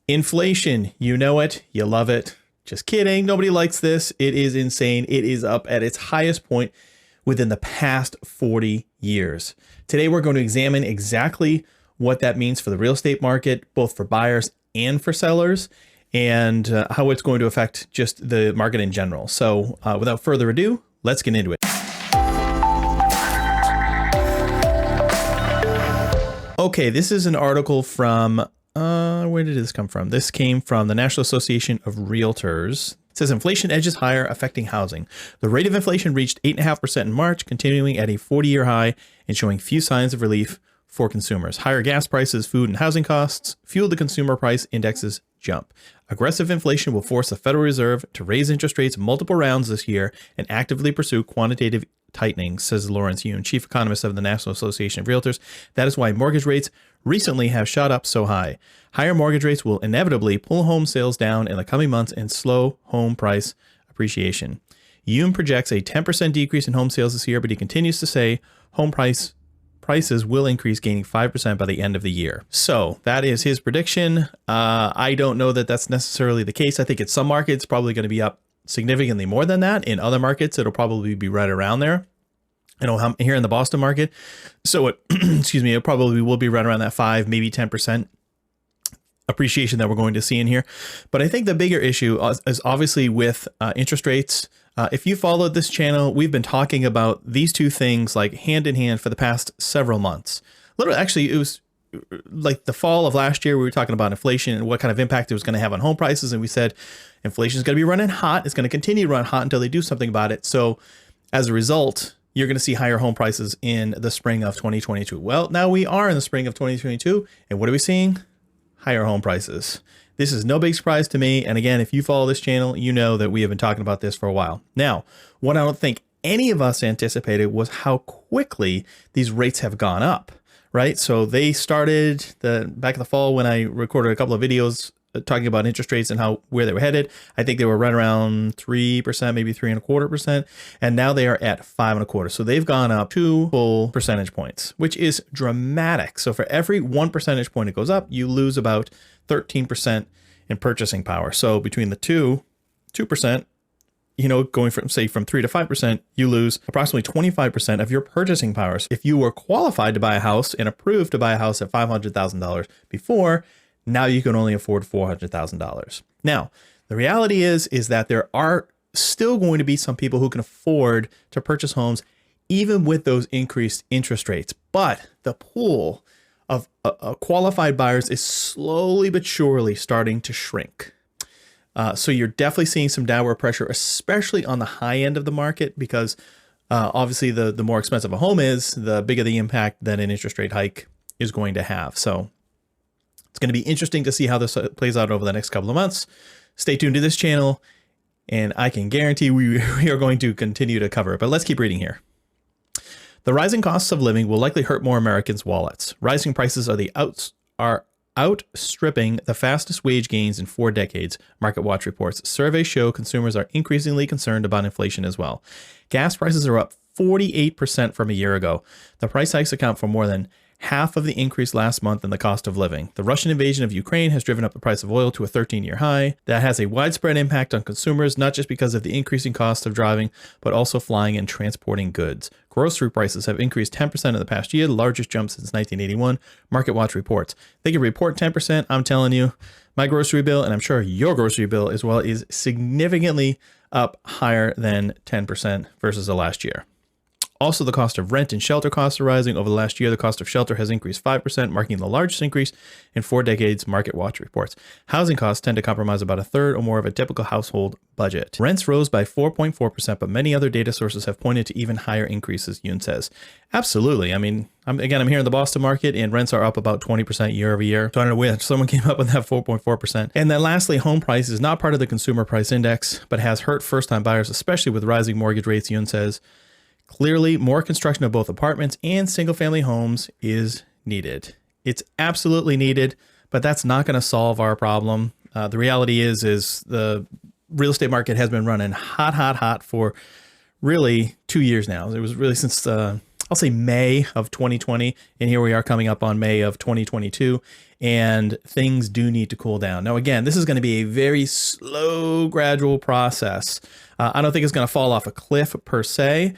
Inflation, you know it, you love it. Just kidding, nobody likes this. It is insane. It is up at its highest point within the past 40 years. Today, we're going to examine exactly what that means for the real estate market, both for buyers and for sellers, and how it's going to affect just the market in general. So without further ado, let's get into it. Okay, this is an article from where did this come from? This came from the National Association of Realtors. It says inflation edges higher, affecting housing. The rate of inflation reached 8.5% in March, continuing at a 40-year high and showing few signs of relief for consumers. Higher gas prices, food, and housing costs fueled the consumer price index's jump. Aggressive inflation will force the Federal Reserve to raise interest rates multiple rounds this year and actively pursue quantitative tightening, says Lawrence Yun, chief economist of the National Association of Realtors. That is why mortgage rates recently have shot up so high. Higher mortgage rates will inevitably pull home sales down in the coming months and slow home price appreciation. Yun projects a 10% decrease in home sales this year, but he continues to say home prices will increase, gaining 5% by the end of the year. So that is his prediction. I don't know that that's necessarily the case. I think in some markets, probably going to be up significantly more than that. In other markets, it'll probably be right around there. You know, here in the Boston market, so it, excuse me, it probably will be right around that 5, maybe 10% appreciation that we're going to see in here. But I think the bigger issue is obviously with interest rates. If you followed this channel, we've been talking about these two things like hand in hand for the past several months. Literally, actually, it was like the fall of last year, we were talking about inflation and what kind of impact it was going to have on home prices. And we said, inflation is going to be running hot. It's going to continue to run hot until they do something about it. So as a result, you're going to see higher home prices in the spring of 2022. Well, now we are in the spring of 2022. And what are we seeing? Higher home prices. This is no big surprise to me. And again, if you follow this channel, you know that we have been talking about this for a while. Now, what I don't think any of us anticipated was how quickly these rates have gone up, right? So they started back in the fall when I recorded a couple of videos talking about interest rates and where they were headed. I think they were right around 3%, maybe 3.25%. And now they are at 5.25%. So they've gone up 2 full percentage points, which is dramatic. So for every 1 percentage point it goes up, you lose about 13% in purchasing power. So between the 2%, you know, going from 3 to 5%, you lose approximately 25% of your purchasing powers. If you were qualified to buy a house and approved to buy a house at $500,000 before, now you can only afford $400,000. Now, the reality is that there are still going to be some people who can afford to purchase homes even with those increased interest rates. But the pool of qualified buyers is slowly but surely starting to shrink. So you're definitely seeing some downward pressure, especially on the high end of the market, because obviously the more expensive a home is, the bigger the impact that an interest rate hike is going to have. So it's going to be interesting to see how this plays out over the next couple of months. Stay tuned to this channel, and I can guarantee we are going to continue to cover it. But let's keep reading here. The rising costs of living will likely hurt more Americans' wallets. Rising prices are outstripping the fastest wage gains in 4 decades, MarketWatch reports. Surveys show consumers are increasingly concerned about inflation as well. Gas prices are up 48% from a year ago. The price hikes account for more than half of the increase last month in the cost of living. The Russian invasion of Ukraine has driven up the price of oil to a 13-year high. That has a widespread impact on consumers, not just because of the increasing cost of driving, but also flying and transporting goods. Grocery prices have increased 10% in the past year, the largest jump since 1981, MarketWatch reports. They can report 10%, I'm telling you, my grocery bill, and I'm sure your grocery bill as well, is significantly up higher than 10% versus the last year. Also, the cost of rent and shelter costs are rising. Over the last year, the cost of shelter has increased 5%, marking the largest increase in 4 decades, MarketWatch reports. Housing costs tend to compromise about a third or more of a typical household budget. Rents rose by 4.4%, but many other data sources have pointed to even higher increases, Yun says. Absolutely. I mean, I'm here in the Boston market, and rents are up about 20% year over year. So I don't know where someone came up with that 4.4%. And then lastly, home price is not part of the consumer price index, but has hurt first-time buyers, especially with rising mortgage rates, Yun says. Clearly, more construction of both apartments and single-family homes is needed. It's absolutely needed, but that's not going to solve our problem. The reality is the real estate market has been running hot for really 2 years now. It was really since I'll say May of 2020, and here we are coming up on May of 2022. and things do need to cool down. Now, again, this is going to be a very slow, gradual process. I don't think it's going to fall off a cliff per se,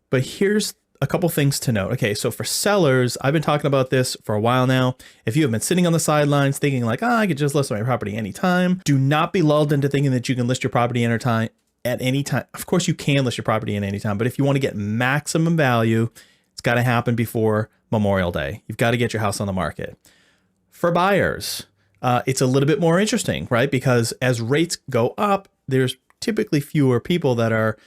but here's a couple things to note. Okay, so for sellers, I've been talking about this for a while now. If you have been sitting on the sidelines thinking like, I could just list my property anytime, do not be lulled into thinking that you can list your property anytime. At any time. Of course, you can list your property at any time, but if you want to get maximum value, it's got to happen before Memorial Day. You've got to get your house on the market. For buyers, it's a little bit more interesting, right? Because as rates go up, there's typically fewer people that are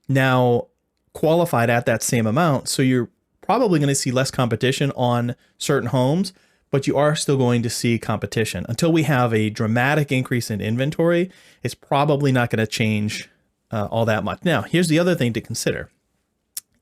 now qualified at that same amount. So you're probably going to see less competition on certain homes, but you are still going to see competition. Until we have a dramatic increase in inventory, it's probably not going to change all that much. Now, here's the other thing to consider.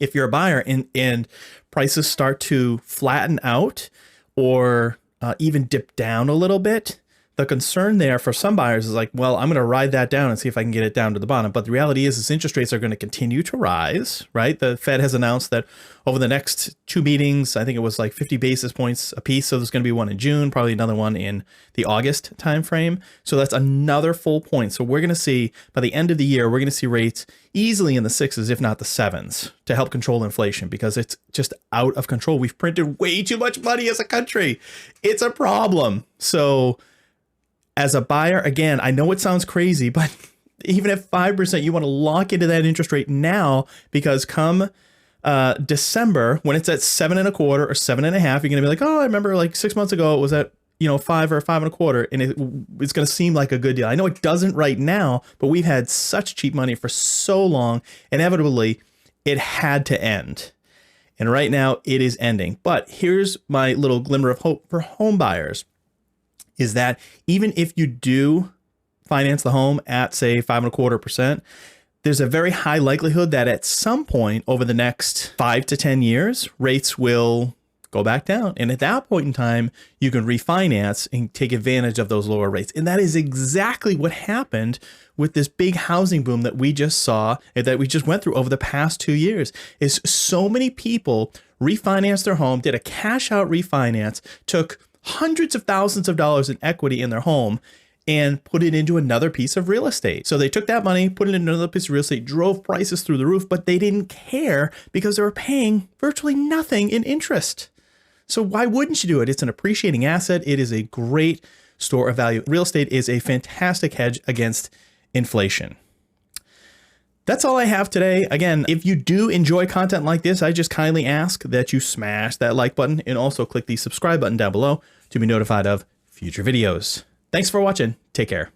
If you're a buyer and prices start to flatten out or even dip down a little bit, the concern there for some buyers is like, well, I'm going to ride that down and see if I can get it down to the bottom. But the reality is interest rates are going to continue to rise, right? The Fed has announced that over the next 2 meetings, I think it was like 50 basis points a piece. So there's going to be one in June, probably another one in the August timeframe. So that's another full point. So we're going to see by the end of the year, we're going to see rates easily in the 6s, if not the 7s, to help control inflation because it's just out of control. We've printed way too much money as a country. It's a problem. So as a buyer, again, I know it sounds crazy, but even at 5%, you want to lock into that interest rate now because come December, when it's at 7.25 or 7.5, you're going to be like, oh, I remember like 6 months ago it was at 5 or 5.25, and it's going to seem like a good deal. I know it doesn't right now, but we've had such cheap money for so long. Inevitably, it had to end. And right now it is ending. But here's my little glimmer of hope for home buyers. Is that even if you do finance the home at, say, 5.25%, there's a very high likelihood that at some point over the next 5 to 10 years, rates will go back down. And at that point in time, you can refinance and take advantage of those lower rates. And that is exactly what happened with this big housing boom that we just saw, that we just went through over the past 2 years, is so many people refinanced their home, did a cash out refinance, took hundreds of thousands of dollars in equity in their home and put it into another piece of real estate. So they took that money, put it into another piece of real estate, drove prices through the roof, but they didn't care because they were paying virtually nothing in interest. So why wouldn't you do it? It's an appreciating asset. It is a great store of value. Real estate is a fantastic hedge against inflation. That's all I have today. Again, if you do enjoy content like this, I just kindly ask that you smash that like button and also click the subscribe button down below to be notified of future videos. Thanks for watching. Take care.